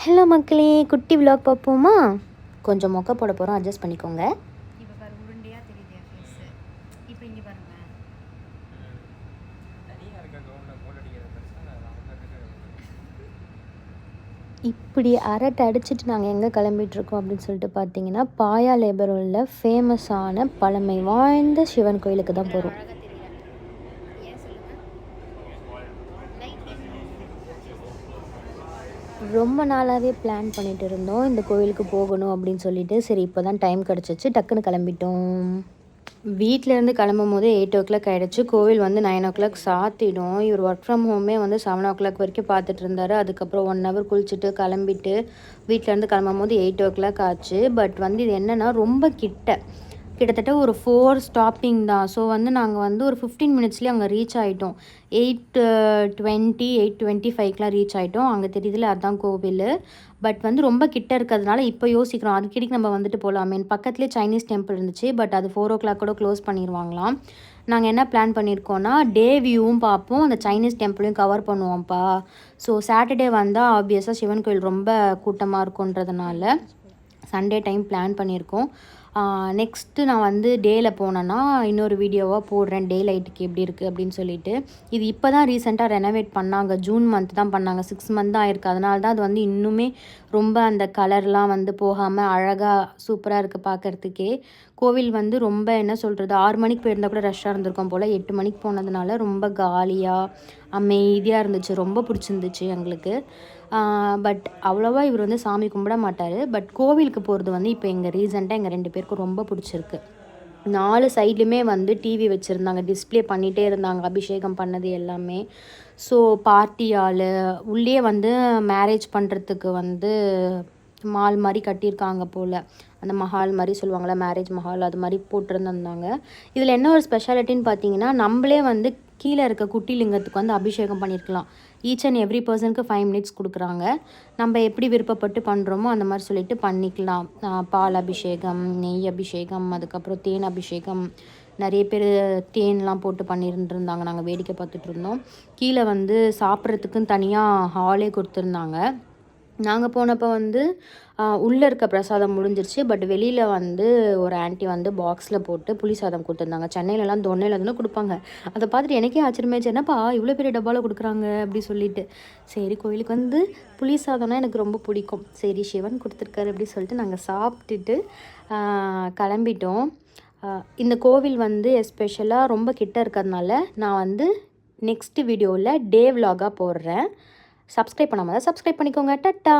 Hello மக்களே, குட்டி vlog பார்ப்போமா? கொஞ்சம் மொக்க போட போகிறோம், அட்ஜஸ்ட் பண்ணிக்கோங்க. இப்போ பாரு, உருண்டையாக தெரியுது என் ஃபேஸு. இப்போ இங்கே பாருங்க. இப்படி அரட்டை அடிச்சுட்டு நாங்கள் எங்கே கிளம்பிகிட்ருக்கோம் அப்படின்னு சொல்லிட்டு பார்த்தீங்கன்னா, பாயா லேபர் உள்ள ஃபேமஸான பழமை வாய்ந்த சிவன் கோயிலுக்கு தான் போகிறோம். ரொம்ப நாளாகவே பிளான் பண்ணிகிட்டு இருந்தோம் இந்த கோவிலுக்கு போகணும் அப்படின்னு சொல்லிட்டு. சரி, இப்போ தான் டைம் கிடச்சிச்சு, டக்குன்னு கிளம்பிட்டோம். வீட்டிலேருந்து கிளம்பும் போது 8:00 ஆகிடுச்சு. கோவில் வந்து 9:00 சாத்திடும். இவர் ஒர்க் ஃப்ரம் ஹோமே வந்து 7:00 வரைக்கும் பார்த்துட்டு இருந்தார். அதுக்கப்புறம் 1 ஹவர் குளிச்சுட்டு கிளம்பிட்டு வீட்டிலேருந்து கிளம்பும் போது 8:00 ஆச்சு. பட் வந்து இது என்னென்னா ரொம்ப கிட்டத்தட்ட ஒரு 4 ஸ்டாப்பிங் தான். ஸோ வந்து நாங்கள் வந்து ஒரு 15 மினிட்ஸ்லேயே அங்கே ரீச் ஆகிட்டோம். 8:20 8:25 ரீச் ஆகிட்டோம். அங்கே தெரியுதுல, அதுதான் கோவில். பட் வந்து ரொம்ப கிட்ட இருக்கிறதுனால இப்போ யோசிக்கிறோம், அடிக்கடிக்கு நம்ம வந்துட்டு போகலாமே. பக்கத்துலேயே சைனீஸ் டெம்பிள் இருந்துச்சு, பட் அது 4:00 கூட க்ளோஸ் பண்ணிடுவாங்களாம். நாங்கள் என்ன பிளான் பண்ணியிருக்கோன்னா, டே வியூவும் பார்ப்போம், அந்த சைனீஸ் டெம்பிளையும் கவர் பண்ணுவோம்ப்பா. ஸோ சாட்டர்டே வந்தால் ஆப்வியஸாக சிவன் கோயில் ரொம்ப கூட்டமாக இருக்குன்றதுனால சண்டே டைம் பிளான் பண்ணியிருக்கோம். நெக்ஸ்ட்டு நான் வந்து டேயில் போனேன்னா இன்னொரு வீடியோவாக போடுறேன், டே லைட்டுக்கு எப்படி இருக்குது அப்படின்னு சொல்லிட்டு. இது இப்போ தான் ரீசெண்டாக ரெனோவேட் பண்ணாங்க, ஜூன் மந்த் தான் பண்ணாங்க, 6 மந்த் தான் ஆயிருக்கு. அதனால தான் அது வந்து இன்னுமே ரொம்ப அந்த கலர்லாம் வந்து போகாமல் அழகாக சூப்பராக இருக்குது பார்க்குறதுக்கே. கோவில் வந்து ரொம்ப என்ன சொல்கிறது, 6 மணிக்கு போயிருந்தால் கூட ரஷ்ஷாக இருந்திருக்கும் போல். 8 மணிக்கு போனதுனால ரொம்ப காலியாக அமைதியாக இருந்துச்சு, ரொம்ப பிடிச்சிருந்துச்சு எங்களுக்கு. பட் அவ்வளோவா இவர் வந்து சாமி கும்பிட மாட்டார். பட் கோவிலுக்கு போகிறது வந்து இப்போ ரீசெண்டாக எங்கள் 2 பேருக்கும் ரொம்ப பிடிச்சிருக்கு. 4 சைட்லையுமே வந்து டிவி வச்சுருந்தாங்க, டிஸ்பிளே பண்ணிகிட்டே இருந்தாங்க, அபிஷேகம் பண்ணது எல்லாமே. ஸோ பார்ட்டி ஆள் உள்ளே வந்து மேரேஜ் பண்ணுறதுக்கு வந்து மால் மாதிரி கட்டியிருக்காங்க போல். அந்த மஹால் மாதிரி சொல்லுவாங்களே, மேரேஜ் மஹால், அது மாதிரி போட்டிருந்தாங்க. இதில் என்ன ஒரு ஸ்பெஷாலிட்டின்னு பார்த்தீங்கன்னா, நம்மளே வந்து கீழே இருக்க குட்டி லிங்கத்துக்கு வந்து அபிஷேகம் பண்ணியிருக்கலாம். ஈச் அண்ட் எவ்ரி பர்சனுக்கு 5 மினிட்ஸ் கொடுக்குறாங்க. நம்ம எப்படி விருப்பப்பட்டு பண்ணுறோமோ அந்த மாதிரி சொல்லிட்டு பண்ணிக்கலாம். பால் அபிஷேகம், நெய் அபிஷேகம், அதுக்கப்புறம் தேன் அபிஷேகம். நிறைய பேர் தேன்லாம் போட்டு பண்ணிட்டு இருந்தாங்க, நாங்கள் வேடிக்கை பார்த்துட்டு இருந்தோம். கீழே வந்து சாப்பிட்றதுக்குன்னு தனியாக ஹாலே கொடுத்துருந்தாங்க. நாங்கள் போனப்போ வந்து உள்ளே இருக்க பிரசாதம் முடிஞ்சிருச்சு. பட் வெளியில் வந்து ஒரு ஆண்டி வந்து பாக்ஸில் போட்டு புளி சாதம் கொடுத்துருந்தாங்க. சென்னையிலலாம் தொன்னையில் தானே கொடுப்பாங்க. அதை பார்த்துட்டு எனக்கே ஆச்சரியமாச்சு, என்னப்பா இவ்வளோ பெரிய டப்பாவில் கொடுக்குறாங்க அப்படி சொல்லிட்டு. சரி, கோயிலுக்கு வந்து புளி சாதம்னா எனக்கு ரொம்ப பிடிக்கும், சரி சிவன் கொடுத்துருக்காரு அப்படி சொல்லிட்டு நாங்கள் சாப்பிட்டுட்டு கிளம்பிட்டோம். இந்த கோவில் வந்து எஸ்பெஷலாக ரொம்ப கிட்ட இருக்கிறதுனால நான் வந்து நெக்ஸ்ட் வீடியோவில் டே விலாகாக போடுறேன். சப்ஸ்கிரைப் பண்ணாமல் தான் சப்ஸ்கிரைப் பண்ணிக்கோங்க. டட்டா.